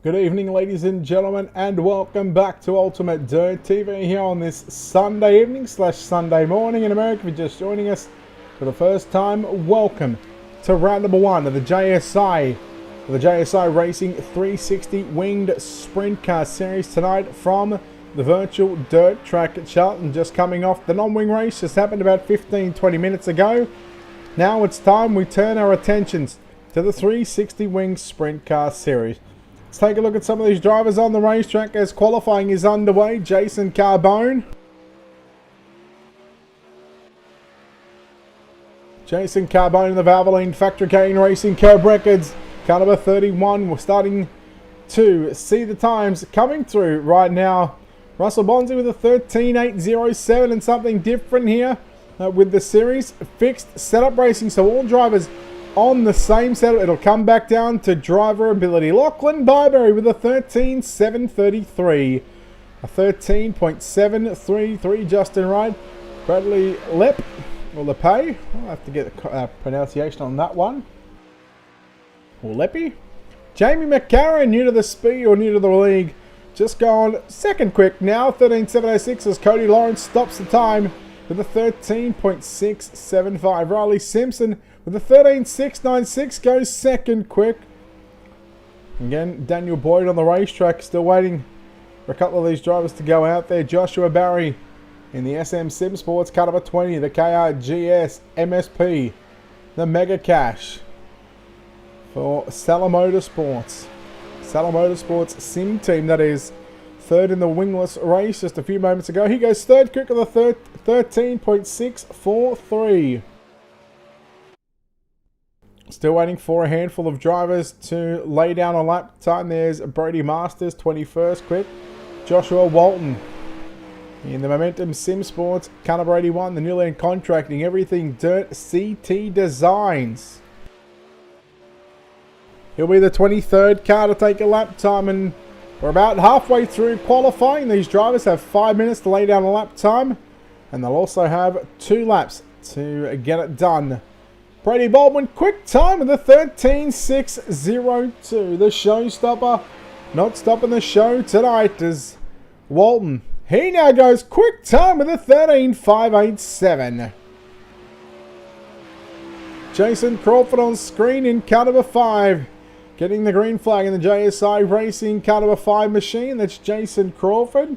Good evening, ladies and gentlemen, and welcome back to Ultimate Dirt TV here on this Sunday evening / Sunday morning in America. If you're just joining us for the first time, welcome to round number 1 of the JSI Racing 360 Winged Sprint Car Series tonight from the virtual dirt track at Charlton. Just coming off the non-wing race, just happened about 15-20 minutes ago. Now it's time we turn our attentions to the 360 Winged Sprint Car Series. Let's take a look at some of these drivers on the racetrack as qualifying is underway. Jason Carbone. Jason Carbone in the Valvoline Factory Cane Racing Curb Records. Car number 31. We're starting to see the times coming through right now. Russell Bonzi with a 13.807 and something different here with the series. Fixed setup racing, so all drivers on the same setup. It'll come back down to driver ability. Lachlan Barberry with a 13.733. A 13.733 Justin Wright. Bradley Lepp, or Lepay. I'll have to get the pronunciation on that one. Or Leppy. Jamie McCarran, new to the speed or new to the league. Just gone second quick now. 13.706 as Cody Lawrence stops the time with a 13.675. Riley Simpson with a 13.696 goes second quick. Again, Daniel Boyd on the racetrack, still waiting for a couple of these drivers to go out there. Joshua Barry in the SM Sim Sports, car number 20, the KRGS MSP, the Mega Cash for Salah Motorsports. Salah Motorsports Sim Team, that is. Third in the wingless race just a few moments ago. He goes third quick with a 13.643. Still waiting for a handful of drivers to lay down a lap time. There's Brady Masters, 21st quick. Joshua Walton in the Momentum Sim Sports, car number 81, the Newland Contracting, Everything Dirt CT Designs. He'll be the 23rd car to take a lap time, and we're about halfway through qualifying. These drivers have 5 minutes to lay down a lap time, and they'll also have 2 laps to get it done. Brady Baldwin, quick time with a 13.602. The showstopper, not stopping the show tonight, is Walton. He now goes quick time with a 13.587. Jason Crawford on screen in car number 5. Getting the green flag in the JSI Racing car number 5 machine. That's Jason Crawford.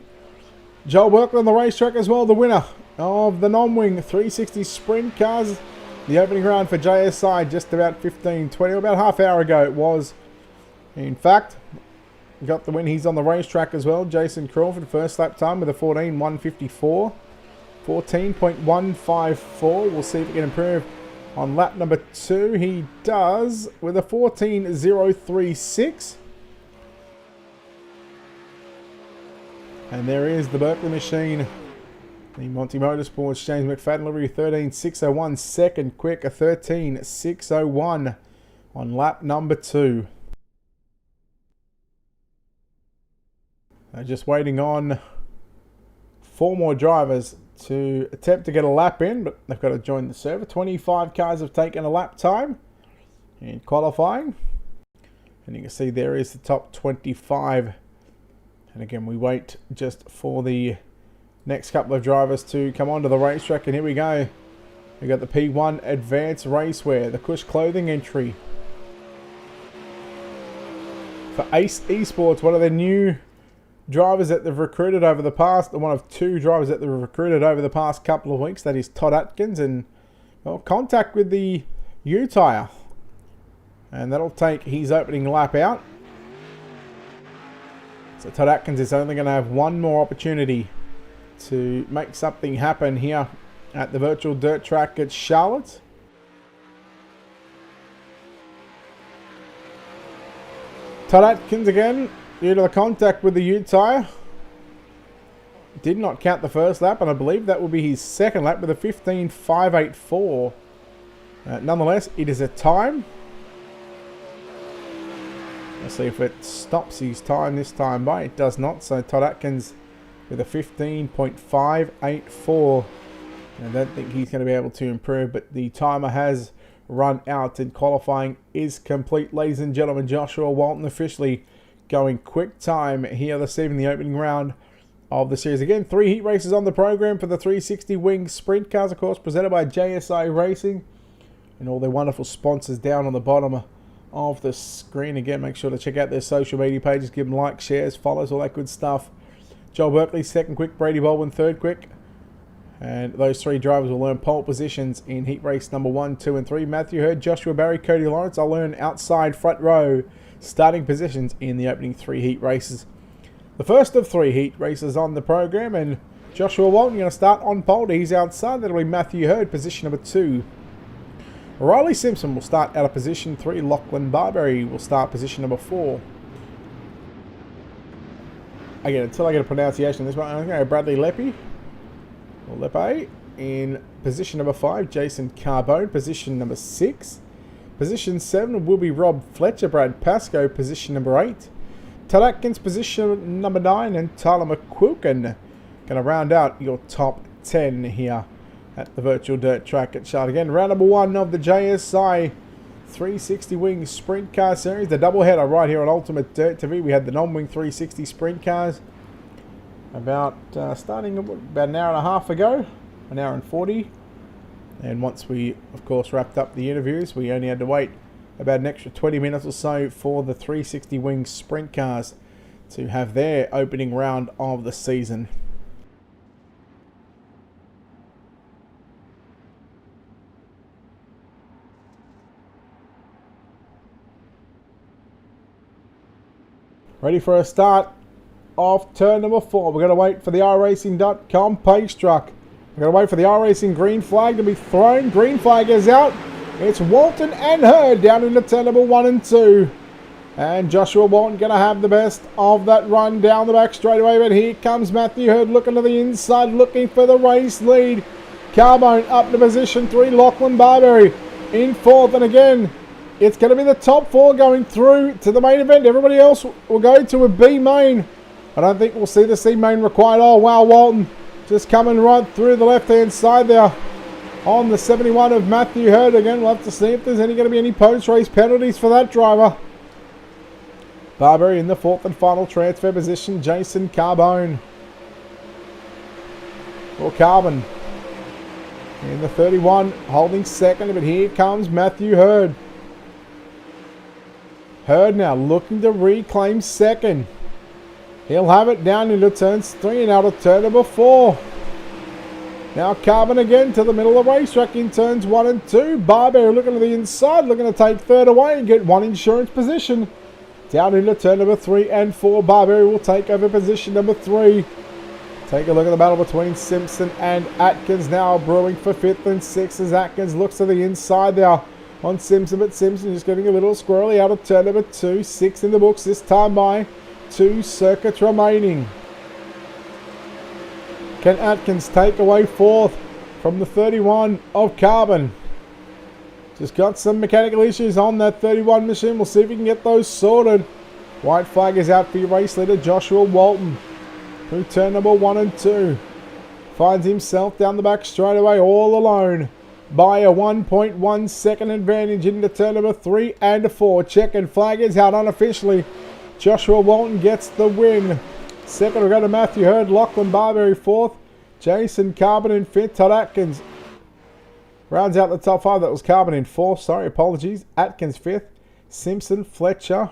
Joel Berkeley on the racetrack as well, the winner of the non-wing 360 Sprint Cars. The opening round for JSI just about 15-20, about half hour ago it was. In fact, got the win. He's on the racetrack as well. Jason Crawford, first lap time with a 14.154. 14.154. We'll see if he can improve on lap number 2. He does with a 14.036. And there is the Berkeley machine. The Monty Motorsports James McFadden livery, 13.601 second quick, a 13.601 on lap number 2. Just waiting on 4 more drivers to attempt to get a lap in, but they've got to join the server. 25 cars have taken a lap time in qualifying. And you can see there is the top 25. And again, we wait just for the next couple of drivers to come onto the racetrack, and here we go. We got the P1 Advanced Racewear, the Cush Clothing entry for Ace Esports, one of the new drivers that they've recruited over the past, one of 2 drivers that they've recruited over the past couple of weeks. That is Todd Atkins, and well, contact with the U-Tire, and that'll take his opening lap out. So Todd Atkins is only going to have one more opportunity to make something happen here at the virtual dirt track at Charlotte. Todd Atkins again, due to the contact with the U-Tire. Did not count the first lap, and I believe that will be his second lap with a 15.584. Nonetheless, it is a time. Let's see if it stops his time this time by. It does not, so Todd Atkins with a 15.584. I don't think he's going to be able to improve, but the timer has run out and qualifying is complete. Ladies and gentlemen, Joshua Walton officially going quick time here this evening, the opening round of the series. Again, 3 heat races on the program for the 360 wing sprint cars, of course, presented by JSI Racing and all their wonderful sponsors down on the bottom of the screen. Again, make sure to check out their social media pages, give them likes, shares, follows, all that good stuff. Joel Berkeley second quick, Brady Baldwin third quick, and those 3 drivers will earn pole positions in heat race number 1, 2 and 3. Matthew Hurd, Joshua Barry, Cody Lawrence will earn outside front row starting positions in the opening 3 heat races. The first of 3 heat races on the program, and Joshua Walton going to start on pole. He's outside. That'll be Matthew Hurd, position number 2. Riley Simpson will start out of position 3. Lachlan Barberry will start position number 4. Again, until I get a pronunciation of this one, I'm going to go Bradley Leppy, or Lepe, in position number 5. Jason Carbone, position number 6. Position 7 will be Rob Fletcher. Brad Pascoe, position number 8. Todd Atkins, position number 9. And Tyler McQuilkin going to round out your top 10 here at the virtual dirt track at Charlotte. Again, round number 1 of the JSI 360 wing sprint car series. The doubleheader right here on Ultimate Dirt TV. We had the non-wing 360 sprint cars about starting about an hour and a half ago, an hour and 40. And once we, of course, wrapped up the interviews, we only had to wait about an extra 20 minutes or so for the 360 wing sprint cars to have their opening round of the season. Ready for a start off turn number 4. We're going to wait for the iRacing.com pace truck. We're going to wait for the iRacing green flag to be thrown. Green flag is out. It's Walton and Hurd down into turn number 1 and 2. And Joshua Walton going to have the best of that run down the back straightaway. But here comes Matthew Hurd looking to the inside, looking for the race lead. Carbone up to position 3. Lachlan Barberry in 4th. And again, it's going to be the top 4 going through to the main event. Everybody else will go to a B main. I don't think we'll see the C main required. Oh, wow, Walton just coming right through the left-hand side there on the 71 of Matthew Hurd. Again, we'll have to see if there's going to be any post-race penalties for that driver. Barberry in the 4th and final transfer position. Jason Carbone. Or Carbon. In the 31, holding 2nd. But here comes Matthew Hurd. Hurd now looking to reclaim 2nd. He'll have it down into turns 3 and out of turn number 4. Now Carbon again to the middle of the racetrack in turns 1 and 2. Barberry looking to the inside, looking to take 3rd away and get 1 insurance position. Down into turn number 3 and 4. Barberry will take over position number 3. Take a look at the battle between Simpson and Atkins now brewing for 5th and 6th as Atkins looks to the inside there on Simpson, but Simpson just getting a little squirrely out of turn number 2. 6 in the books this time by 2 circuits remaining. Can Atkins take away 4th from the 31 of Carbon? Just got some mechanical issues on that 31 machine. We'll see if we can get those sorted. White flag is out for your race leader, Joshua Walton. Through turn number 1 and 2. Finds himself down the back straight away all alone by a 1.1 second advantage into turn number 3 and 4. Checkered flag is out unofficially. Joshua Walton gets the win. 2nd will go to Matthew Hurd. Lachlan Barberry 4th. Jason Carbon in 5th. Todd Atkins rounds out the top 5. That was Carbon in 4th. Sorry, apologies. Atkins 5th. Simpson, Fletcher,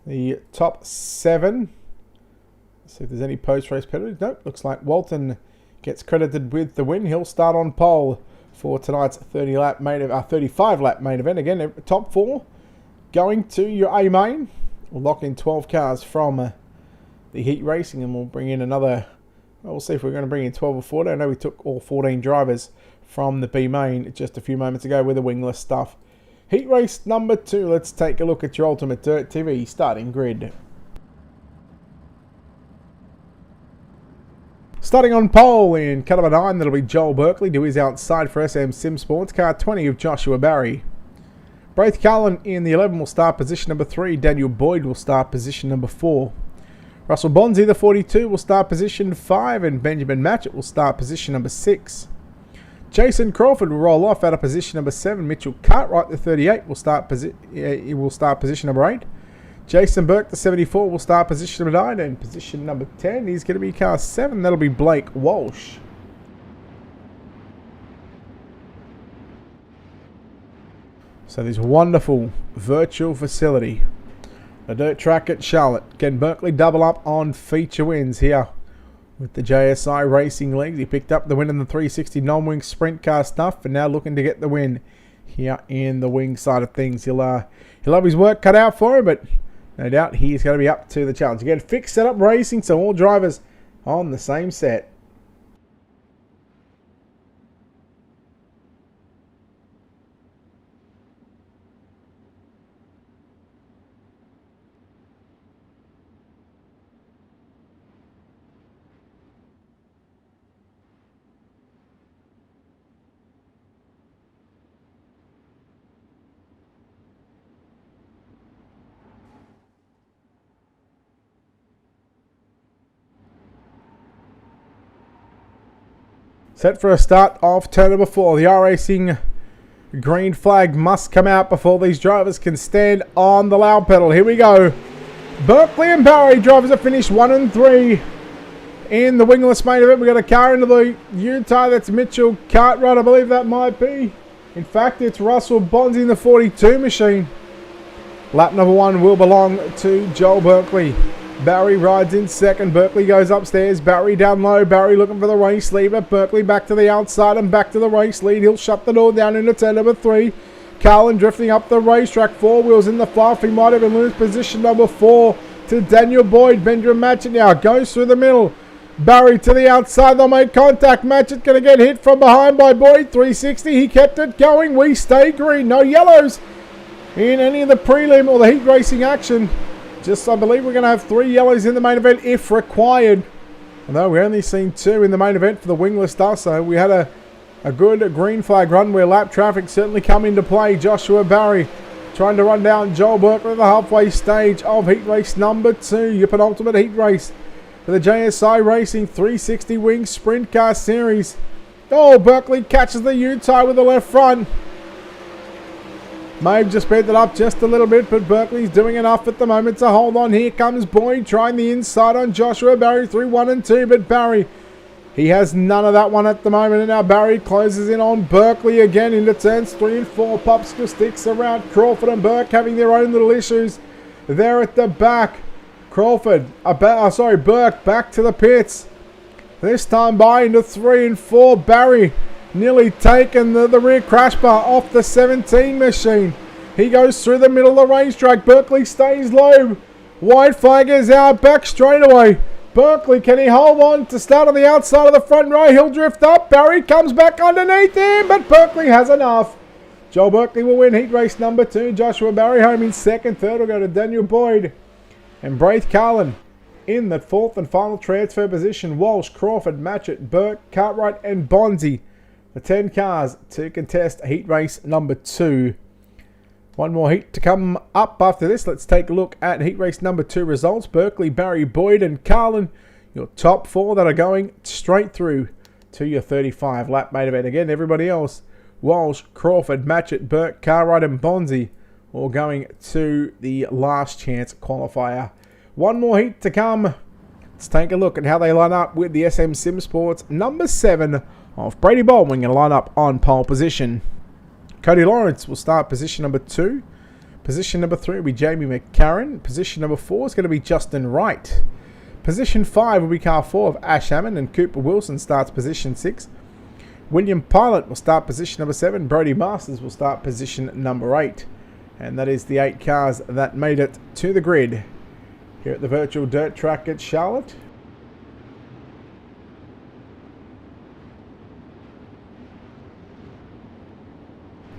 the top 7. Let's see if there's any post-race penalties. Nope, looks like Walton gets credited with the win. He'll start on pole for tonight's 35 lap main event. Again, top 4 going to your A main. We'll lock in 12 cars from the heat racing and we'll bring in another. Well, we'll see if we're going to bring in 12 or 14. I know we took all 14 drivers from the B main just a few moments ago with the wingless stuff. Heat race number 2. Let's take a look at your Ultimate Dirt TV starting grid. Starting on pole in car number 9, that'll be Joel Berkeley. To his outside for SM Sim Sports. Car 20 of Joshua Barry. Braith Cullen in the 11 will start position number 3. Daniel Boyd will start position number 4. Russell Bonzi, the 42, will start position 5. And Benjamin Matchett will start position number 6. Jason Crawford will roll off out of position number 7. Mitchell Cartwright, the 38, will start position number 8. Jason Burke, the 74, will start position number 9. And position number 10 is going to be car 7. That'll be Blake Walsh. So this wonderful virtual facility. A dirt track at Charlotte. Can Berkeley double up on feature wins here with the JSI Racing League? He picked up the win in the 360 non-wing sprint car stuff and now looking to get the win here in the wing side of things. He'll have his work cut out for him, but no doubt he's going to be up to the challenge. Again, fixed setup racing, so all drivers on the same set. Set for a start of turn number 4. The R-Racing green flag must come out before these drivers can stand on the loud pedal. Here we go. Berkeley and Barry drivers have finished 1 and 3 in the wingless main event. We got a car into the U-tie. That's Mitchell Cartwright, I believe that might be. In fact, it's Russell Bonzi in the 42 machine. Lap number 1 will belong to Joel Berkeley. Barry rides in second. Berkeley goes upstairs. Barry down low. Barry looking for the race lead. But Berkeley back to the outside and back to the race lead. He'll shut the door down into turn number 3. Carlin drifting up the racetrack. 4 wheels in the fluff. He might even lose position number 4 to Daniel Boyd. Benjamin Matchett now goes through the middle. Barry to the outside. They'll make contact. Matchett going to get hit from behind by Boyd. 360. He kept it going. We stay green. No yellows in any of the prelim or the heat racing action. Just, I believe we're going to have 3 yellows in the main event if required. Although we only seen 2 in the main event for the wingless stuff. So we had a good green flag run where lap traffic certainly come into play. Joshua Barry trying to run down Joel Berkeley at the halfway stage of heat race number 2. Your penultimate heat race for the JSI Racing 360 Wing Sprint Car Series. Oh, Berkeley catches the U-tie with the left front. May have just sped it up just a little bit, but Berkeley's doing enough at the moment to hold on. Here comes Boyd trying the inside on Joshua Barry through 1 and 2, but Barry, he has none of that one at the moment, and now Barry closes in on Berkeley again into turns 3 and 4. Popsicle sticks around Crawford and Burke having their own little issues there at the back. Burke back to the pits. This time by into 3 and 4. Barry nearly taken the rear crash bar off the 17 machine. He goes through the middle of the racetrack. Berkeley stays low. White flag is out. Back straight away. Berkeley, can he hold on to start on the outside of the front row? He'll drift up. Barry comes back underneath him, but Berkeley has enough. Joel Berkeley will win heat race number 2. Joshua Barry home in second. Third will go to Daniel Boyd. And Braith Carlin in the 4th and final transfer position. Walsh, Crawford, Matchett, Burke, Cartwright and Bonzi. The 10 cars to contest heat race number 2. One more heat to come up after this. Let's take a look at heat race number 2 results. Berkeley, Barry, Boyd and Carlin. Your top 4 that are going straight through to your 35 lap main event. Again, everybody else, Walsh, Crawford, Matchett, Burke, Cartwright and Bonzi, all going to the last chance qualifier. One more heat to come. Let's take a look at how they line up with the SM Sim Sports number 7 of Brady Baldwin going to line up on pole position. Cody Lawrence will start position number 2. Position number 3 will be Jamie McCarran. Position number 4 is going to be Justin Wright. Position 5 will be car 4 of Ash Hammond, and Cooper Wilson starts position 6. William Pilot will start position number 7. Brody Masters will start position number 8. And that is the 8 cars that made it to the grid here at the virtual dirt track at Charlotte.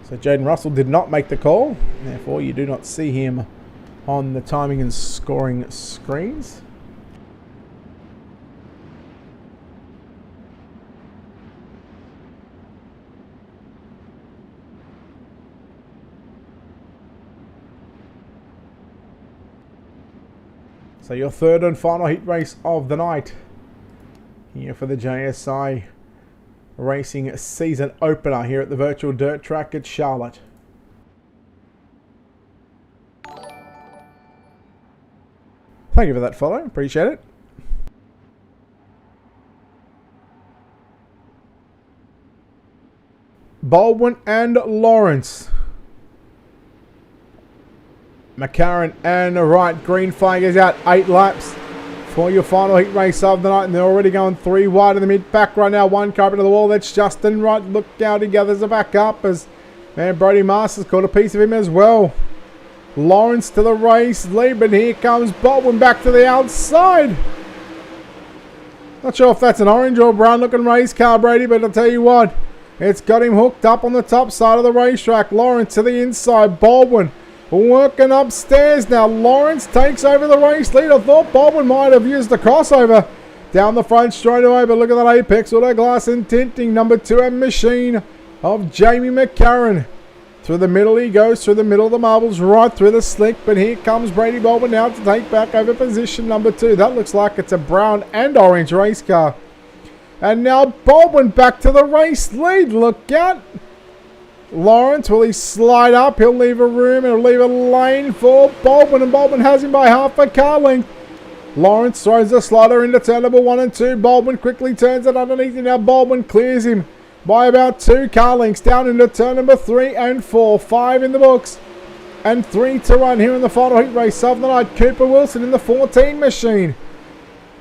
So Jaden Russell did not make the call, therefore you do not see him on the timing and scoring screens. So your third and final heat race of the night here for the JSI Racing season opener here at the virtual dirt track at Charlotte. Thank you for that follow. Appreciate it. Baldwin and Lawrence. McLaren and the right. Green flag is out. 8 laps for your final heat race of the night. And they're already going 3 wide in the mid-pack right now. 1 car into the wall. That's Justin Wright. Look out. He gathers it back up as man Brody Masters caught a piece of him as well. Lawrence to the race lead, but here comes Baldwin back to the outside. Not sure if that's an orange or brown looking race car, Brady, but I'll tell you what, it's got him hooked up on the top side of the racetrack. Lawrence to the inside. Baldwin working upstairs now. Lawrence takes over the race lead. I thought Baldwin might have used the crossover down the front straight away, but look at that apex auto glass and tinting. Number 2 and machine of Jamie McLaren. Through the middle he goes, through the middle of the marbles, right through the slick. But here comes Brady Baldwin now to take back over position number 2. That looks like it's a brown and orange race car. And now Baldwin back to the race lead. Look out. Lawrence, will he slide up? He'll leave a room and he'll leave a lane for Baldwin. And Baldwin has him by half a car length. Lawrence throws the slider into turn number 1 and 2. Baldwin quickly turns it underneath him. Now Baldwin clears him by about 2 car lengths down into turn number 3 and 4. 5 in the books and 3 to run here in the final heat race of the night. Cooper Wilson in the 14 machine.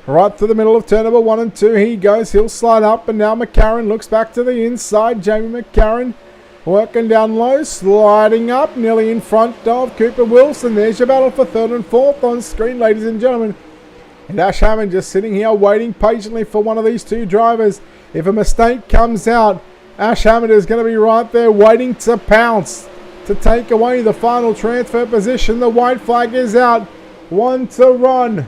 Right through the middle of turn number 1 and 2 he goes. He'll slide up, and now McLaren looks back to the inside. Jamie McLaren working down low, sliding up, nearly in front of Cooper Wilson. There's your battle for 3rd and 4th on screen, ladies and gentlemen. And Ash Hammond just sitting here waiting patiently for one of these 2 drivers. If a mistake comes out, Ash Hammond is going to be right there waiting to pounce to take away the final transfer position. The white flag is out. 1 to run.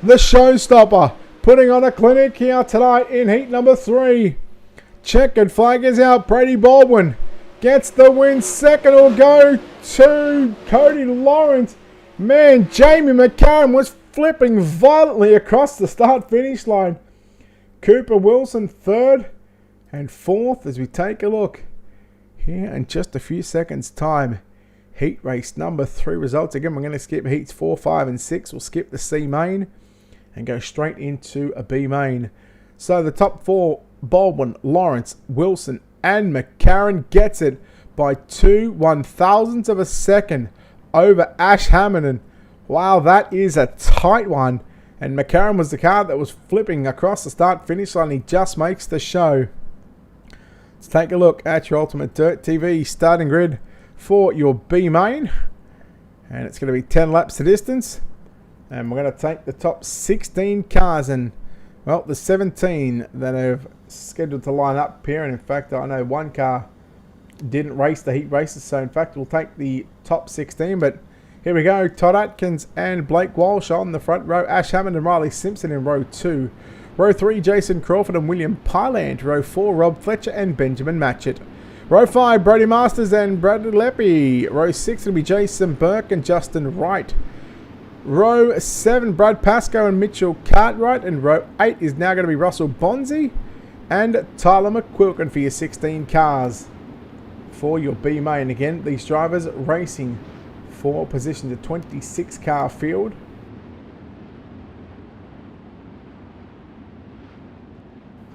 The showstopper putting on a clinic here tonight in heat number 3. Checkered flag is out. Brady Baldwin gets the win. 2nd will go to Cody Lawrence. Man, Jamie McLaren was flipping violently across the start-finish line. Cooper Wilson 3rd and 4th as we take a look here in just a few seconds time. Heat race number 3 results. Again, we're going to skip heats 4, 5 and 6. We'll skip the C main and go straight into a B main. So the top 4, Baldwin, Lawrence, Wilson and McLaren gets it by 2 1,000ths of a second over Ash Hammond. And wow, that is a tight one. And McLaren was the car that was flipping across the start-finish line. He just makes the show. Let's take a look at your Ultimate Dirt TV starting grid for your B main. And it's going to be 10 laps to distance. And we're going to take the top 16 cars and, well, the 17 that are scheduled to line up here. And in fact, I know 1 car didn't race the heat races. So in fact, we'll take the top 16. But here we go. Todd Atkins and Blake Walsh on the front row. Ash Hammond and Riley Simpson in row 2. Row 3, Jason Crawford and William Pyland. Row 4, Rob Fletcher and Benjamin Matchett. Row 5, Brody Masters and Bradley Leppi. Row 6 will be Jason Burke and Justin Wright. Row 7, Brad Pascoe and Mitchell Cartwright. And row 8 is now going to be Russell Bonzi and Tyler McQuilkin for your 16 cars for your B main. Again, these drivers racing for position to 26 car field.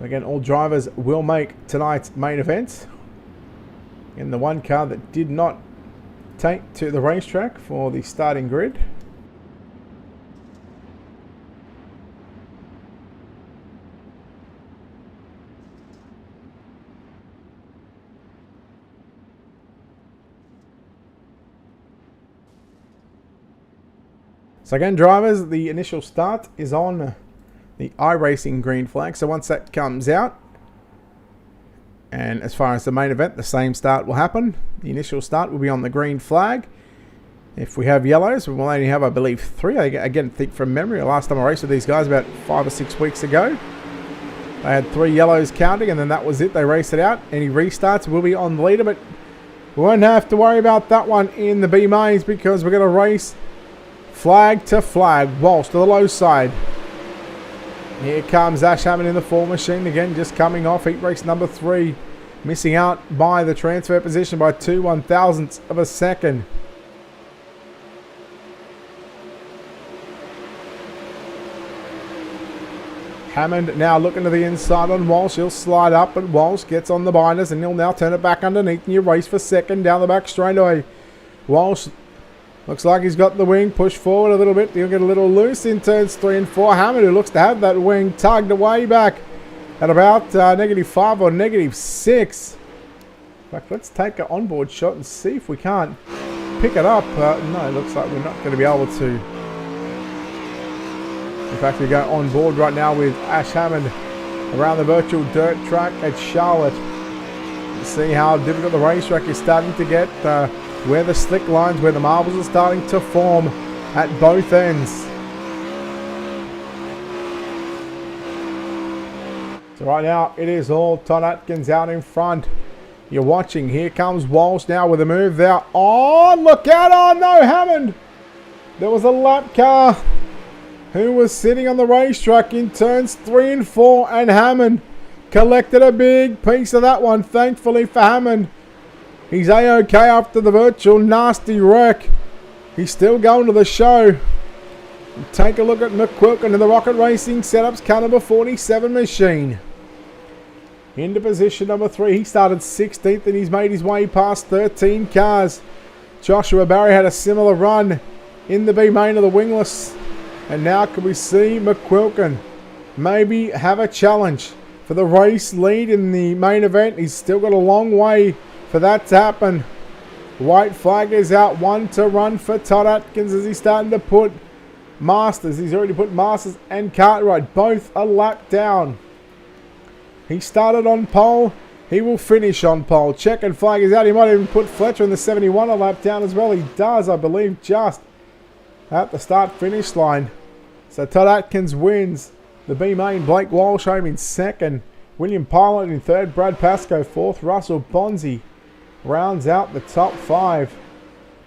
So again, all drivers will make tonight's main event. And the 1 car that did not take to the racetrack for the starting grid. So again, drivers, the initial start is on the iRacing green flag. So once that comes out, and as far as the main event, the same start will happen. The initial start will be on the green flag. If we have yellows, we will only have, I believe, 3. I again think from memory. The last time I raced with these guys about 5 or 6 weeks ago, they had 3 yellows counting, and then that was it. They raced it out. Any restarts will be on the leader, but we won't have to worry about that one in the B mains because we're going to race flag to flag. Walsh to the low side. Here comes Ash Hammond in the 4 machine. Again, just coming off heat race number 3. Missing out by the transfer position by 2 1,000ths of a second. Hammond now looking to the inside on Walsh. He'll slide up, but Walsh gets on the binders and he'll now turn it back underneath and you race for second down the back straightaway. Walsh looks like he's got the wing pushed forward a little bit. He'll get a little loose in turns 3 and 4. Hammond, who looks to have that wing, tugged away back at about -5 or -6. In fact, let's take an onboard shot and see if we can't pick it up. No, it looks like we're not going to be able to. In fact, we go on board right now with Ash Hammond around the virtual dirt track at Charlotte. See how difficult the racetrack is starting to get, where the slick lines, where the marbles are starting to form at both ends. So right now, it is all Todd Atkins out in front. You're watching. Here comes Walsh now with a move there. Oh, look out. Oh, no, Hammond. There was a lap car who was sitting on the racetrack in turns 3 and 4, and Hammond collected a big piece of that one, thankfully for Hammond. He's A-OK after the virtual nasty wreck. He's still going to the show. Take a look at McQuilkin in the Rocket Racing Setups car number 47 machine. Into position number 3. He started 16th and he's made his way past 13 cars. Joshua Barry had a similar run in the B main of the wingless. And now can we see McQuilkin maybe have a challenge for the race lead in the main event? He's still got a long way for that to happen. White flag is out. 1 to run for Todd Atkins as he's starting to put Masters. He's already put Masters and Cartwright both a lap down. He started on pole. He will finish on pole. Checkered flag is out. He might even put Fletcher in the 71 a lap down as well. He does, I believe, just at the start-finish line. So Todd Atkins wins the B main. Blake Walsh home in second. William Pilot in third. Brad Pascoe fourth. Russell Bonzi rounds out the top 5.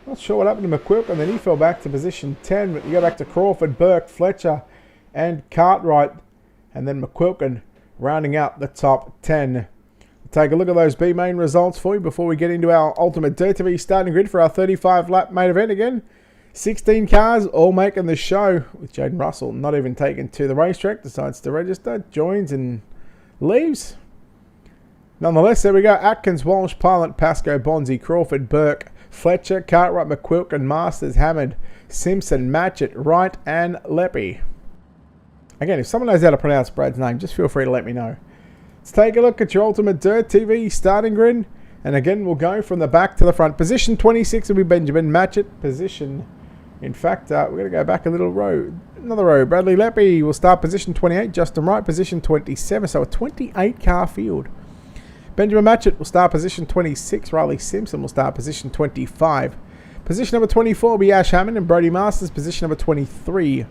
Not sure what happened to McQuilkin. Then he fell back to position 10. But you go back to Crawford, Burke, Fletcher and Cartwright. And then McQuilkin rounding out the top 10. We'll take a look at those B main results for you before we get into our Ultimate Dirt TV starting grid for our 35 lap main event again. 16 cars all making the show, with Jaden Russell not even taken to the racetrack, decides to register, joins and leaves. Nonetheless, there we go. Atkins, Walsh, Pilot, Pascoe, Bonzi, Crawford, Burke, Fletcher, Cartwright, McQuilkin, Masters, Hammond, Simpson, Matchett, Wright and Leppy. Again, if someone knows how to pronounce Brad's name, just feel free to let me know. Let's take a look at your Ultimate Dirt TV starting grid. And again, we'll go from the back to the front. Position 26 will be Benjamin Matchett. Position, in fact, we're going to go back a little row. Another row. Bradley Leppy will start position 28. Justin Wright, position 27. So a 28 car field. Benjamin Matchett will start position 26. Riley Simpson will start position 25. Position number 24 will be Ash Hammond and Brody Masters. Position number 23.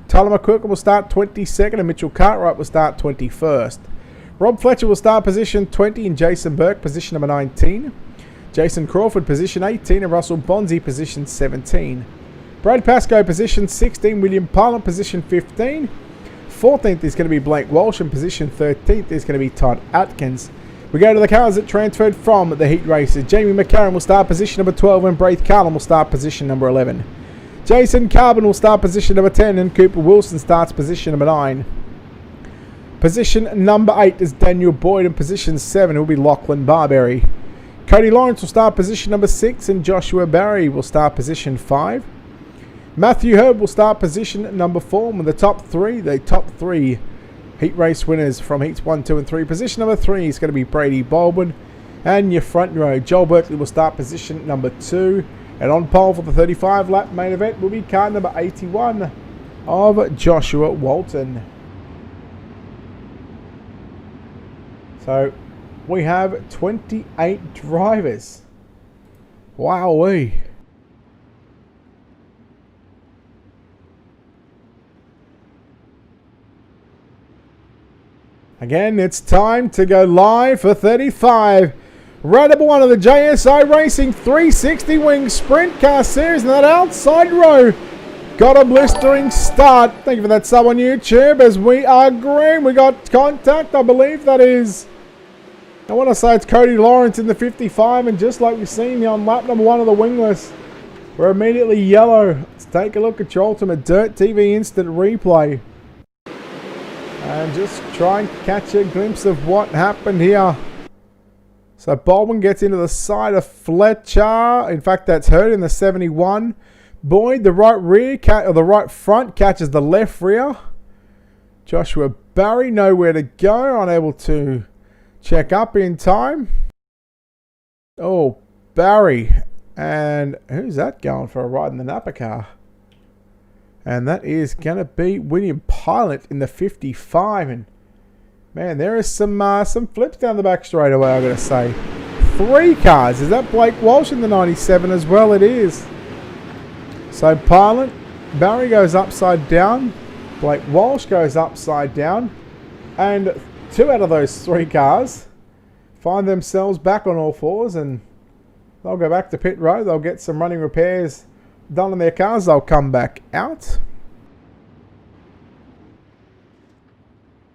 Tyler McQuilkin will start 22nd and Mitchell Cartwright will start 21st. Rob Fletcher will start position 20 and Jason Burke position number 19. Jason Crawford position 18 and Russell Bonzi position 17. Brad Pascoe position 16. William Pilot position 15. 14th is going to be Blake Walsh and position 13th is going to be Todd Atkins. We go to the cars that transferred from the heat races. Jamie McCarron will start position number 12 and Braith Carlin will start position number 11. Jason Carbon will start position number 10 and Cooper Wilson starts position number 9. Position number 8 is Daniel Boyd and position 7 will be Lachlan Barberry. Cody Lawrence will start position number 6 and Joshua Barry will start position 5. Matthew Herb will start position number 4 with the top 3 heat race winners from heats 1, 2 and 3. Position number 3 is going to be Brady Baldwin. And your front row, Joel Berkeley will start position number 2. And on pole for the 35 lap main event will be car number 81 of Joshua Walton. So we have 28 drivers. Wowee. Again, it's time to go live for 35. Round number 1 of the JSI Racing 360 Wing Sprint Car Series. And that outside row got a blistering start. Thank you for that sub on YouTube as we are green. We got contact, I believe that is, I want to say it's Cody Lawrence in the 55. And just like we've seen on lap number 1 of the wingless, we're immediately yellow. Let's take a look at your Ultimate Dirt TV instant replay. And just try and catch a glimpse of what happened here. So Baldwin gets into the side of Fletcher. In fact, that's Hurd in the 71. Boyd, the right rear, or the right front, catches the left rear. Joshua Barry, nowhere to go. Unable to check up in time. Oh, Barry. And who's that going for a ride in the Napa car? And that is going to be William Pilot in the 55. And man, there is some flips down the back straight away, I've got to say. 3 cars. Is that Blake Walsh in the 97 as well? It is. So Pilot, Barry goes upside down. Blake Walsh goes upside down. And 2 out of those 3 cars find themselves back on all fours, and they'll go back to pit road. They'll get some running repairs done on their cars. They'll come back out.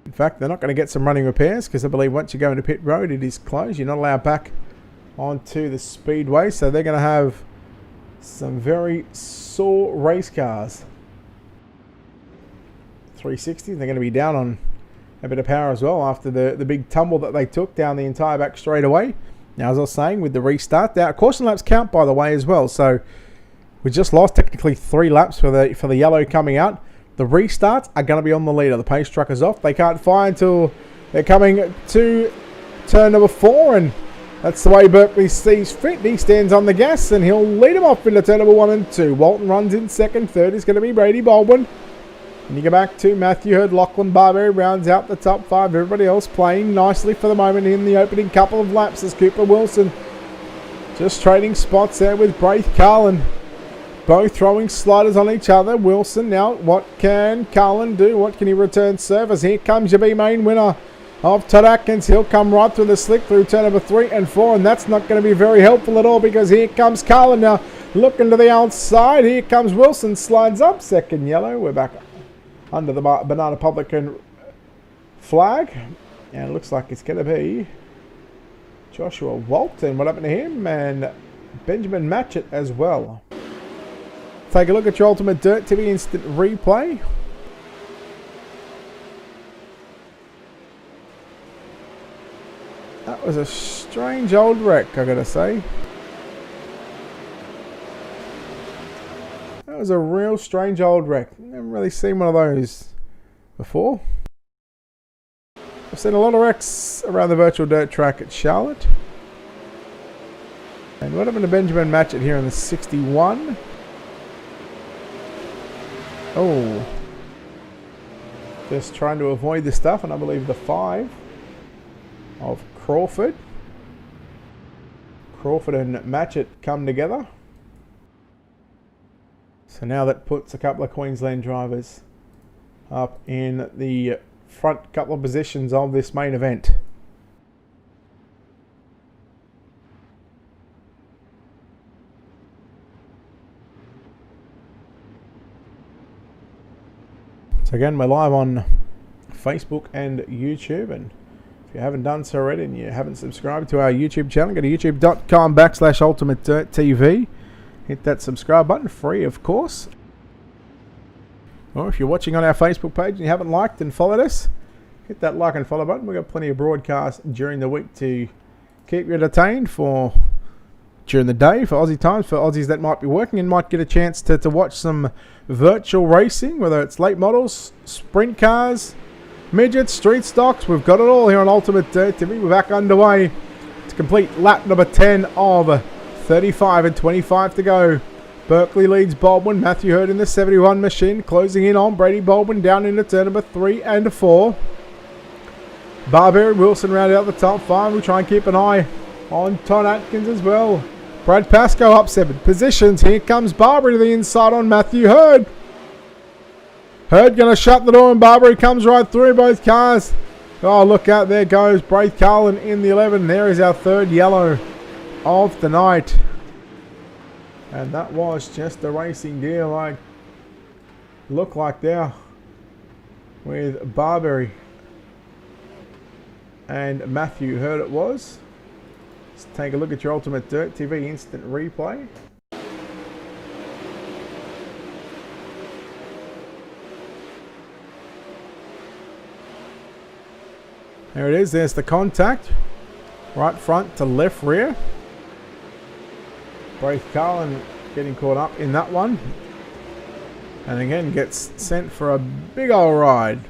In fact, they're not going to get some running repairs because I believe once you go into pit road, it is closed. You're not allowed back onto the speedway. So they're going to have some very sore race cars. 360, they're going to be down on a bit of power as well after the big tumble that they took down the entire back straightaway. Now, as I was saying, with the restart, our caution laps count, by the way, as well. So we just lost technically 3 laps for the yellow coming out. The restarts are going to be on the leader. The pace truck is off. They can't fire until they're coming to turn number 4, and that's the way Berkeley sees fit. He stands on the gas, and he'll lead them off into turn number 1 and 2. Walton runs in second. Third is going to be Brady Baldwin. And you go back to Matthew Hurd, Lachlan Barberry rounds out the top 5. Everybody else playing nicely for the moment in the opening couple of laps as Cooper Wilson just trading spots there with Braith Carlin. Both throwing sliders on each other. Wilson now, what can Carlin do? What can he return service? Here comes your B-main winner of Todd Atkins. He'll come right through the slick through turn number 3 and 4, and that's not going to be very helpful at all because here comes Carlin now looking to the outside. Here comes Wilson, slides up, second yellow. We're back under the Banana Publican flag, and it looks like it's going to be Joshua Walton. What happened to him? And Benjamin Matchett as well. Take a look at your Ultimate Dirt TV instant replay. That was a strange old wreck, I gotta say. That was a real strange old wreck. Never really seen one of those before. I've seen a lot of wrecks around the virtual dirt track at Charlotte. And what happened to Benjamin Matchett here in the 61? Oh. Just trying to avoid the stuff, and I believe the 5 of Crawford. Crawford and Matchett come together. So now that puts a couple of Queensland drivers up in the front couple of positions of this main event. So again, we're live on Facebook and YouTube, and if you haven't done so already and you haven't subscribed to our YouTube channel, go to youtube.com/ultimatedirttv. Hit that subscribe button, free of course. Or if you're watching on our Facebook page and you haven't liked and followed us, hit that like and follow button. We've got plenty of broadcasts during the week to keep you entertained during the day for Aussie times, for Aussies that might be working and might get a chance to watch some virtual racing, whether it's late models, sprint cars, midgets, street stocks. We've got it all here on Ultimate Dirt TV. We're back underway to complete lap number 10 of 35 and 25 to go. Berkeley leads Baldwin. Matthew Hurd in the 71 machine, closing in on Brady Baldwin down into turn number 3 and 4. Barberry Wilson rounded out the top 5. We'll try and keep an eye on Todd Atkins as well. Brad Pascoe up 7 positions. Here comes Barberry to the inside on Matthew Hurd. Hurd going to shut the door, and Barberry comes right through both cars. Oh, look out. There goes Braith Carlin in the 11. There is our 3rd yellow of the night. And that was just a racing deal. I look like there with Barberry and Matthew Hurd it was. Let's take a look at your Ultimate Dirt TV instant replay. There it is. There's the contact. Right front to left rear. Braith Carlin getting caught up in that one. And again gets sent for a big old ride.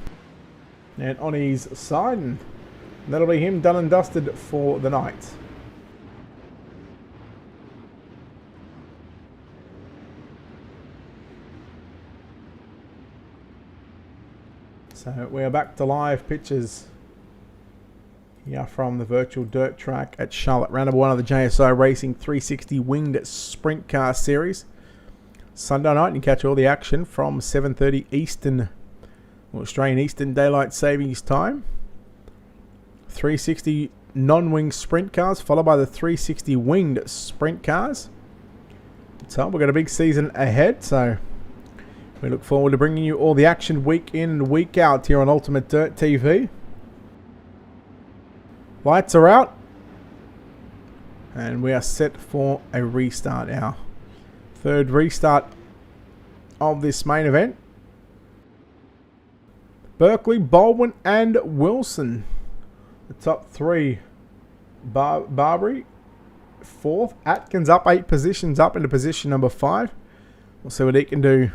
And on his side. And that'll be him done and dusted for the night. So we are back to live pictures here from the virtual dirt track at Charlotte. Round number 1 of the JSI Racing 360 Winged Sprint Car Series. Sunday night, you can catch all the action from 7:30 Eastern, or Australian Eastern Daylight Savings Time. 360 non-winged sprint cars, followed by the 360 winged sprint cars. So we've got a big season ahead, so we look forward to bringing you all the action week in and week out here on Ultimate Dirt TV. Lights are out. And we are set for a restart now. Third restart of this main event. Berkeley, Baldwin and Wilson. The top 3. Barbary. 4th. Atkins up 8 positions up into position number 5. We'll see what he can do.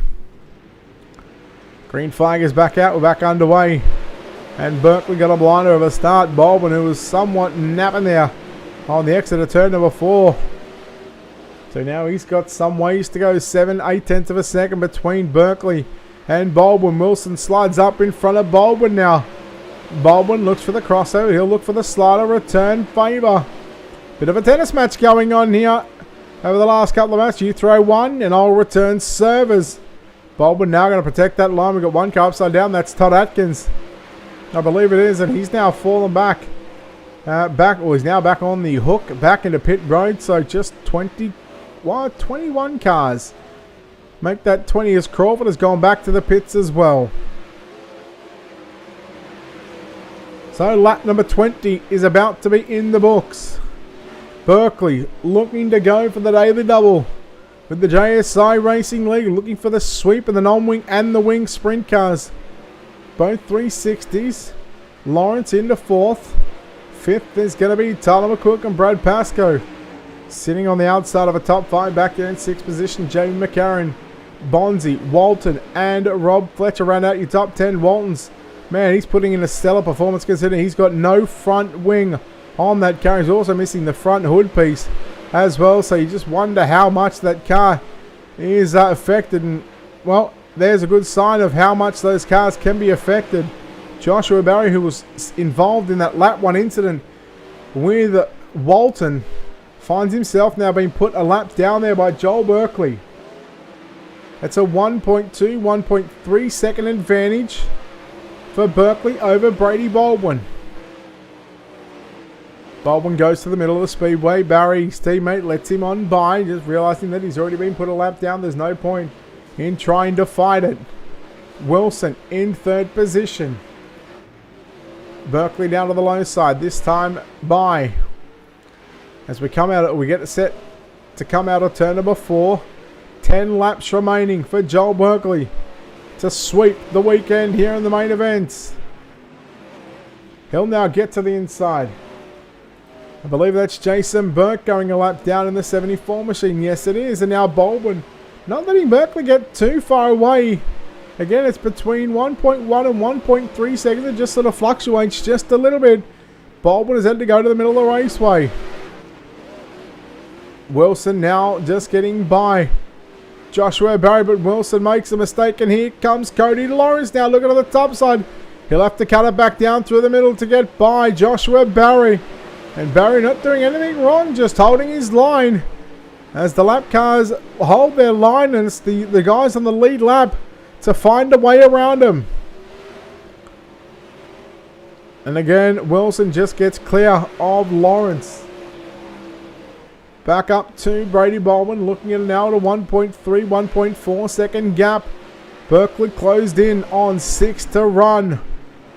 Green flag is back out. We're back underway. And Berkeley got a blinder of a start. Baldwin, who was somewhat napping there on the exit of turn number 4. So now he's got some ways to go. 7/8 of a second between Berkeley and Baldwin. Wilson slides up in front of Baldwin now. Baldwin looks for the crossover. He'll look for the slider. Return favour. Bit of a tennis match going on here over the last couple of matches. You throw one and I'll return servers. Baldwin now going to protect that line. We've got one car upside down. That's Todd Atkins. I believe it is, and he's now fallen back. He's now back on the hook, back into pit road. So just 21 cars. Make that 20 as Crawford has gone back to the pits as well. So lap number 20 is about to be in the books. Berkeley looking to go for the daily double with the JSI Racing League, looking for the sweep of the non-wing and the wing sprint cars. Both 360s. Lawrence into 4th. 5th is going to be Tyler McCook and Brad Pascoe. Sitting on the outside of a top 5 back there in 6th position, Jamie McCarran, Bonzi, Walton and Rob Fletcher round out your top 10. Walton's, man, he's putting in a stellar performance considering he's got no front wing on that car. He's also missing the front hood piece as well, so you just wonder how much that car is affected. And well, there's a good sign of how much those cars can be affected. Joshua Barry, who was involved in that lap 1 incident with Walton, finds himself now being put a lap down there by Joel Berkeley. It's a 1.2, 1.3 second advantage for Berkeley over Brady Baldwin. Baldwin goes to the middle of the speedway. Barry, his teammate, lets him on by, just realizing that he's already been put a lap down. There's no point in trying to fight it. Wilson in 3rd position. Berkeley down to the low side. This time by. As we come out, we get set to come out of turn number 4. 10 laps remaining for Joel Berkeley to sweep the weekend here in the main events. He'll now get to the inside. I believe that's Jason Burke going a lap down in the 74 machine. Yes, it is. And now Baldwin not letting Berkeley get too far away. Again, it's between 1.1 and 1.3 seconds. It just sort of fluctuates just a little bit. Baldwin has had to go to the middle of the raceway. Wilson now just getting by Joshua Barry, but Wilson makes a mistake, and here comes Cody Lawrence now looking at the top side. He'll have to cut it back down through the middle to get by Joshua Barry. And Barry not doing anything wrong, just holding his line. As the lap cars hold their line, and it's the guys on the lead lap to find a way around him. And again, Wilson just gets clear of Lawrence. Back up to Brady Baldwin, looking at now at a 1.3, 1.4 second gap. Berkeley closed in on 6 to run.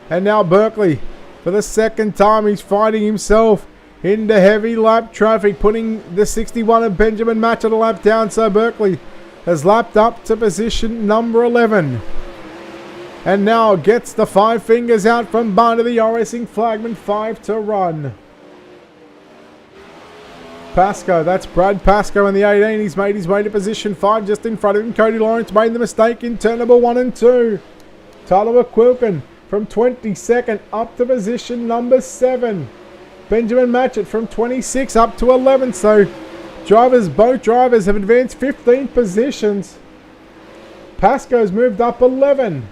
And now Berkeley, for the second time, he's finding himself into heavy lap traffic, putting the 61 of Benjamin Match at a lap down. So Berkeley has lapped up to position number 11. And now gets the 5 fingers out from Barney, the racing flagman. 5 to run. Pascoe, that's Brad Pascoe in the 18. He's made his way to position 5 just in front of him. Cody Lawrence made the mistake in turn number 1 and 2. Tyler McQuilkin from 22nd up to position number 7. Benjamin Matchett from 26 up to 11. So both drivers have advanced 15 positions. Pascoe's moved up 11.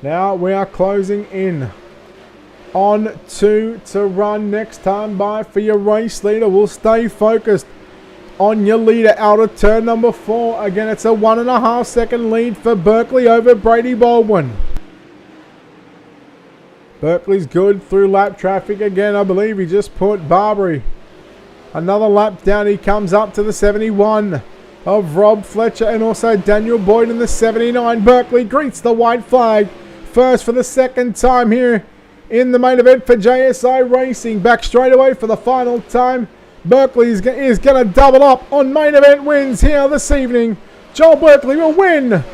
Now we are closing in on 2 to run. Next time by for your race leader. We'll stay focused on your leader out of turn number 4. Again, it's a 1.5 second lead for Berkeley over Brady Baldwin. Berkeley's good through lap traffic again. I believe he just put Barbary another lap down. He comes up to the 71 of Rob Fletcher and also Daniel Boyd in the 79. Berkeley greets the white flag. First for the second time here in the main event for JSI Racing. Back straight away for the final time. Berkeley is going to double up on main event wins here this evening. Joel Berkeley will win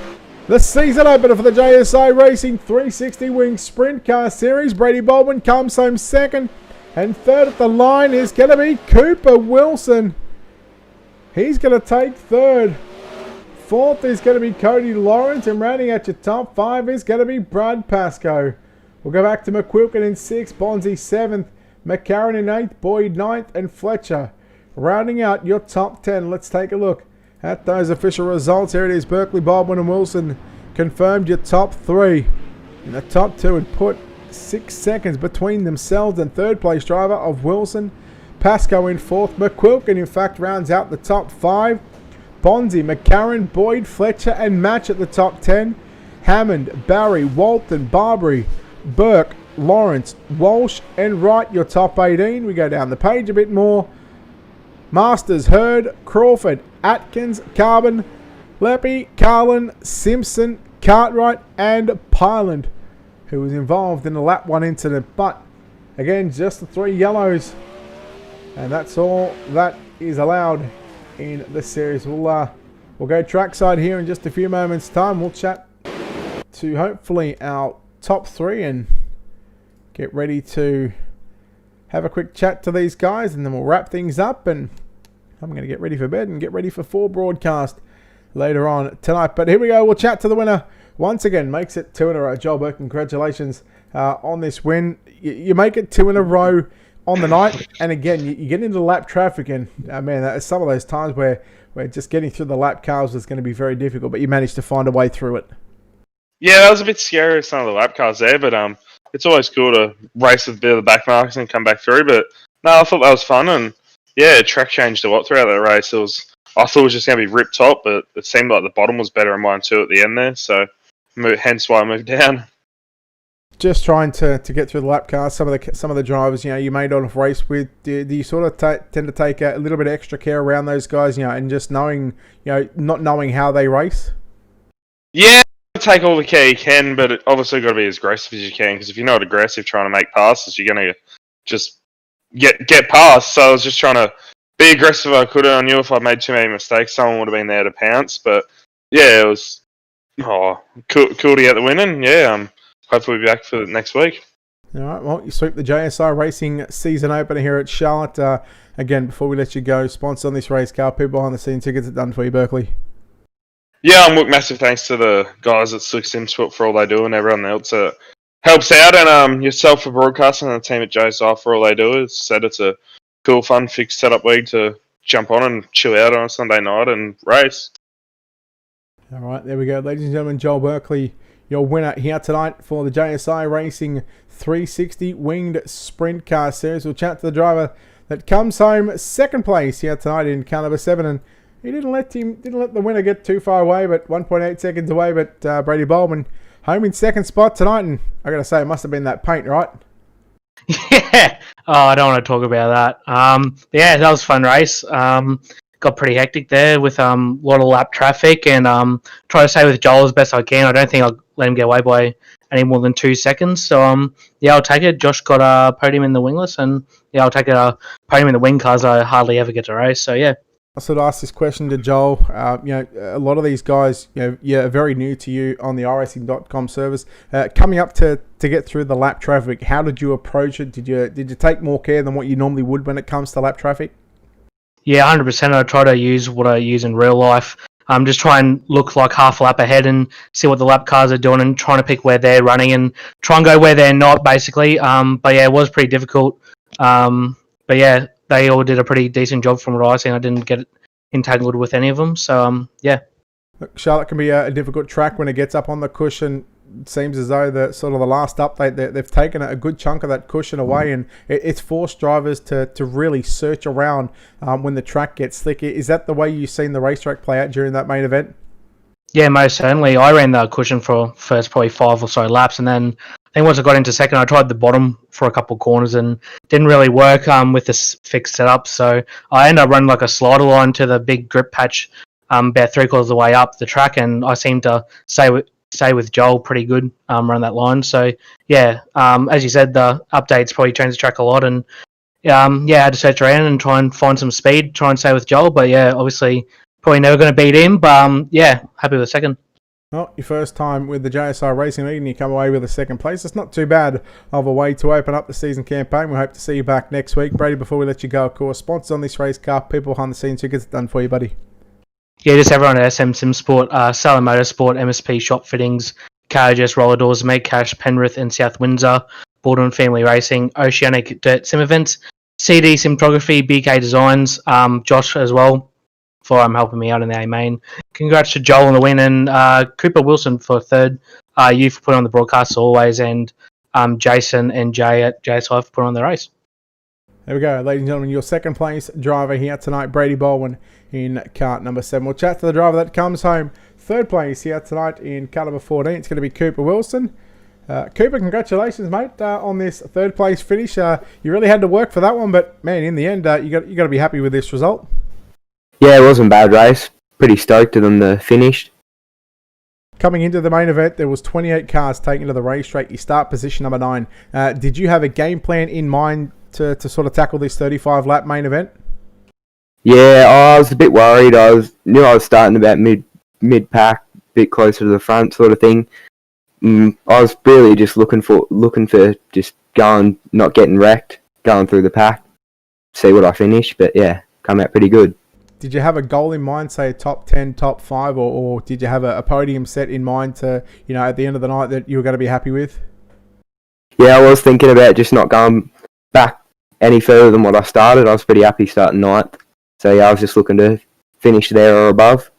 the season opener for the JSI Racing 360 Wing Sprint Car Series. Brady Baldwin comes home second. And third at the line is going to be Cooper Wilson. He's going to take third. Fourth is going to be Cody Lawrence. And rounding out your top 5 is going to be Brad Pascoe. We'll go back to McQuilkin in 6th, Bonzi 7th, McCarran in 8th, Boyd 9th, and Fletcher. Rounding out your top 10. Let's take a look at those official results. Here it is. Berkeley, Baldwin, and Wilson confirmed your top 3. In the top 2 had put 6 seconds between themselves and third place driver of Wilson. Pascoe in 4th. McQuilkin, in fact, rounds out the top 5. Bonzi, McCarran, Boyd, Fletcher, and Match at the top 10. Hammond, Barry, Walton, Barbary, Burke, Lawrence, Walsh, and Wright, your top 18. We go down the page a bit more. Masters, Hurd, Crawford, Atkins, Carbon, Leppy, Carlin, Simpson, Cartwright, and Pyland, who was involved in the lap 1 incident. But again, just the 3 yellows. And that's all that is allowed in the series. We'll go trackside here in just a few moments' time. We'll chat to hopefully our top 3 and get ready to have a quick chat to these guys, and then we'll wrap things up, and I'm going to get ready for bed and get ready for 4 broadcast later on tonight. But here we go. We'll chat to the winner once again. Makes it 2 in a row. Joel Burke, congratulations on this win. You make it 2 in a row on the night, and again, you get into lap traffic, and man, that's some of those times where just getting through the lap cars was going to be very difficult, but you managed to find a way through it. Yeah, that was a bit scary with some of the lap cars there, but it's always cool to race with a bit of the back marks and come back through. But no, I thought that was fun, and yeah, track changed a lot throughout that race. I thought it was just going to be rip top, but it seemed like the bottom was better in mine too at the end there, so hence why I moved down. Just trying to get through the lap cars. Some of the drivers, you made on a race with. Do you sort of tend to take a little bit of extra care around those guys, and just knowing, not knowing how they race? Yeah, take all the care you can, but it obviously got to be as aggressive as you can, because if you're not aggressive trying to make passes, you're going to just get past. So I was just trying to be aggressive I could. I knew if I made too many mistakes, someone would have been there to pounce. But yeah, it was cool to get the win, and yeah, hopefully we'll be back for next week. All right, well, you sweep the JSI Racing season opener here at Charlotte. Again, before we let you go, sponsor on this race car, people behind the scenes, who gets it done for you, Berkeley? Yeah, look, massive thanks to the guys at Slick Sims for all they do, and everyone else that helps out, and yourself for broadcasting, and the team at JSI for all they do. As said, it's a cool, fun, fixed setup week to jump on and chill out on a Sunday night and race. All right, there we go, ladies and gentlemen. Joel Berkeley, your winner here tonight for the JSI Racing 360 Winged Sprint Car Series. We'll chat to the driver that comes home second place here tonight in car number 7, and he didn't let the winner get too far away, but 1.8 seconds away. But Brady Baldwin home in second spot tonight, and I got to say, it must have been that paint, right? Yeah. Oh, I don't want to talk about that. Yeah, that was a fun race. Got pretty hectic there with a lot of lap traffic, and try to stay with Joel as best I can. I don't think I'll let him get away by any more than 2 seconds. So yeah, I'll take it. Josh got a podium in the wingless, and yeah, I'll take a podium in the wing cars. I hardly ever get to race. So yeah. I sort of asked this question to Joel. A lot of these guys, are very new to you on the iRacing.com service. Coming up to get through the lap traffic, how did you approach it? Did you take more care than what you normally would when it comes to lap traffic? Yeah, 100%. I try to use what I use in real life. Just try and look like half a lap ahead and see what the lap cars are doing and trying to pick where they're running and try and go where they're not, basically. But yeah, it was pretty difficult. But yeah, they all did a pretty decent job from what I seen. I didn't get entangled with any of them. So yeah. Look, Charlotte can be a difficult track when it gets up on the cushion. It seems as though the last update, they've taken a good chunk of that cushion away, and it's forced drivers to really search around when the track gets slick. Is that the way you've seen the racetrack play out during that main event? Yeah, most certainly. I ran the cushion for first probably 5 or so laps, and then I think once I got into second, I tried the bottom for a couple of corners and didn't really work with this fixed setup. So I ended up running like a slider line to the big grip patch about 3/4 of the way up the track, and I seemed to stay with Joel pretty good around that line. So yeah, as you said, the updates probably changed the track a lot, and I had to search around and try and find some speed, try and stay with Joel. But yeah, obviously probably never going to beat him. But happy with second. Well, your first time with the JSI Racing League and you come away with a second place. It's not too bad of a way to open up the season campaign. We hope to see you back next week. Brady, before we let you go, of course, sponsors on this race car, people behind the scenes, who gets it done for you, buddy? Yeah, just everyone at SM Sim Sport, Salem Motorsport, MSP Shop Fittings, KRGS Roller Doors, Make Cash, Penrith and South Windsor, Baldwin Family Racing, Oceanic Dirt Sim Events, CD Simtography, BK Designs, Josh as well for helping me out in the A main. Congrats to Joel on the win, and Cooper Wilson for third. You for putting on the broadcast always, and Jason and Jay at JSI for putting on the race. There we go, ladies and gentlemen, your second place driver here tonight, Brady Baldwin in cart number 7. We'll chat to the driver that comes home third place here tonight in cart number 14. It's going to be Cooper Wilson. Cooper, congratulations, mate, on this third place finish. You really had to work for that one, but man, in the end, you got to be happy with this result. Yeah, it wasn't a bad race. Pretty stoked with them to finish. Coming into the main event, there was 28 cars taken to the racetrack. You start position number 9. Did you have a game plan in mind to sort of tackle this 35-lap main event? Yeah, I was a bit worried. Knew I was starting about mid-pack, a bit closer to the front sort of thing. I was really just looking for just going, not getting wrecked, going through the pack, see what I finish. But yeah, come out pretty good. Did you have a goal in mind, say top 10, top 5, or did you have a podium set in mind to, at the end of the night that you were going to be happy with? Yeah, I was thinking about just not going back any further than what I started. I was pretty happy starting 9th. So yeah, I was just looking to finish there or above.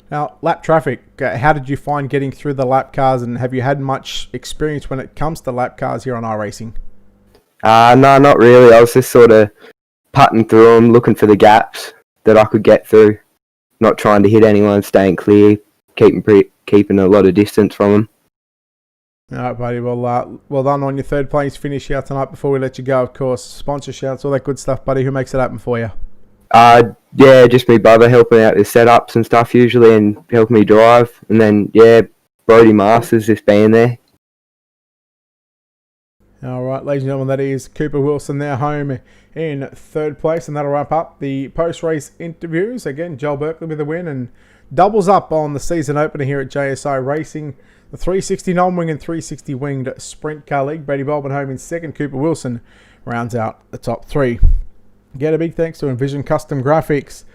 Now, lap traffic, how did you find getting through the lap cars, and have you had much experience when it comes to lap cars here on iRacing? No, not really. I was just sort of putting through them, looking for the gaps that I could get through, not trying to hit anyone, staying clear, keeping a lot of distance from them. All right, buddy. Well done on your third place finish here tonight. Before we let you go, of course, sponsor shouts, all that good stuff, buddy. Who makes it happen for you? Yeah, just my brother helping out with setups and stuff usually, and helping me drive. And then Brody Masters just being there. All right, ladies and gentlemen, that is Cooper Wilson there home in third place, and that'll wrap up the post-race interviews. Again, Joel Berkeley with a win and doubles up on the season opener here at JSI Racing. The 360 non-wing and 360 winged Sprint Car League. Brady Baldwin home in second. Cooper Wilson rounds out the top 3. Again, a big thanks to Envision Custom Graphics,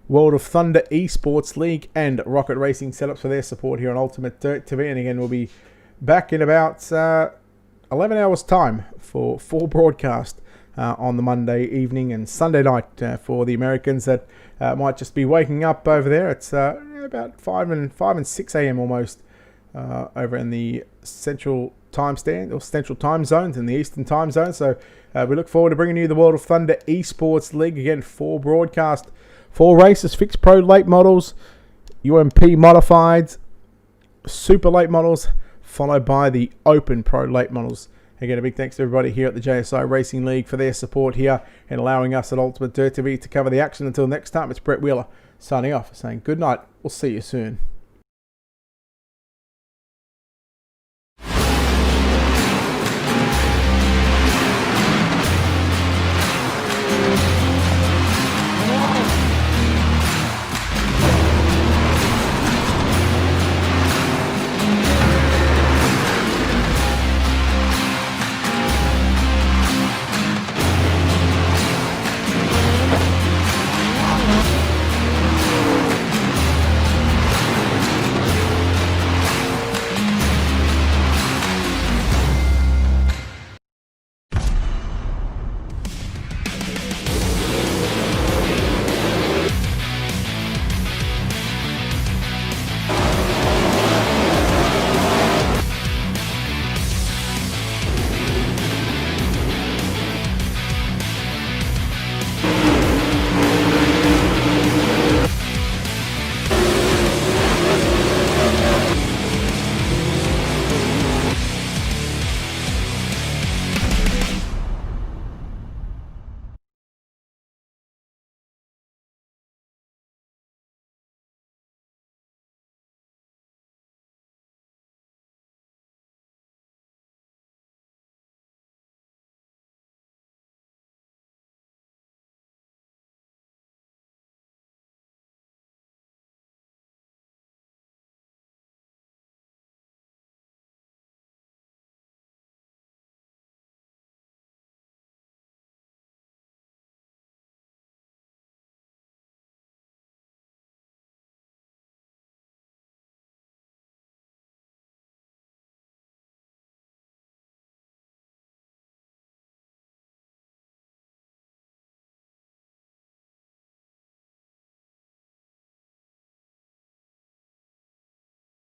World of Thunder Esports League, and Rocket Racing Setups for their support here on Ultimate Dirt TV. And again, we'll be back in about 11 hours time for full broadcast on the Monday evening and Sunday night for the Americans that might just be waking up over there. It's about 5 and 6 a.m. almost over in the Central Time Stand or Central Time Zones in the Eastern Time Zone. So we look forward to bringing you the World of Thunder Esports League. Again, 4 broadcast, 4 races, fixed pro late models, UMP modifieds, super late models, followed by the open pro late models. Again, a big thanks to everybody here at the JSI Racing League for their support here and allowing us at Ultimate Dirt TV to cover the action. Until next time, it's Brett Wheeler signing off, saying good night. We'll see you soon.